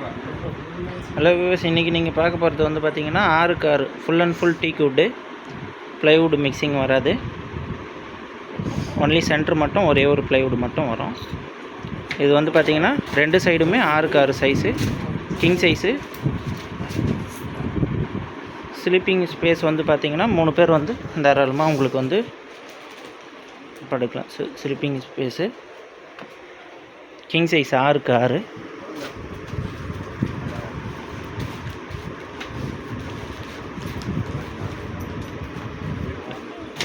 Hello viewers, இன்றைக்கி நீங்கள் பார்க்க போகிறது வந்து பார்த்திங்கன்னா 6க்கு 6 full and full teak wood, plywood mixing வராது. ஒன்லி சென்டர் மட்டும் ஒரே ஒரு ப்ளைவுட் மட்டும் வரும். இது வந்து பார்த்திங்கன்னா 2 சைடுமே 6க்கு 6 size, king size. Sleeping space வந்து பார்த்திங்கன்னா 3 பேர் வந்து தாராளமாக உங்களுக்கு வந்து படுக்கலாம். ஸ்லீப்பிங் ஸ்பேஸு கிங் சைஸ் 6க்கு 6.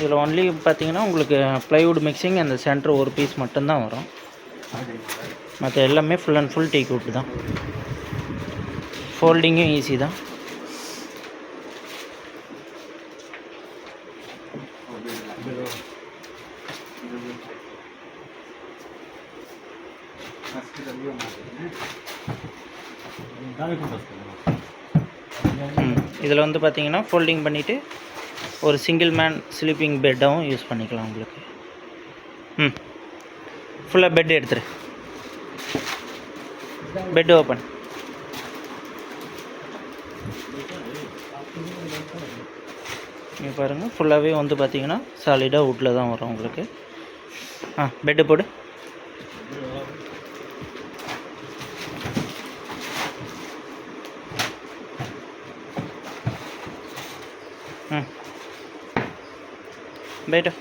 இதில் ஒன்லி பார்த்திங்கன்னா உங்களுக்கு ப்ளைவுட் மிக்சிங் அந்த சென்டர் ஒரு பீஸ் மட்டும்தான் வரும். மற்ற எல்லாமே full and full teak wood தான். ஃபோல்டிங்கும் ஈஸி தான். இதில் வந்து பார்த்திங்கன்னா ஃபோல்டிங் பண்ணிவிட்டு ஒரு சிங்கிள் மேன் ஸ்லீப்பிங் பெட்டாகவும் யூஸ் பண்ணிக்கலாம் உங்களுக்கு. ஃபுல்லாக பெட் எடுத்துரு. Bed open. நீங்கள் பாருங்கள், ஃபுல்லாகவே வந்து பார்த்திங்கன்னா சாலிடாக வுட்டில் தான் வரும் உங்களுக்கு. பெட்டு போடு. बैठो।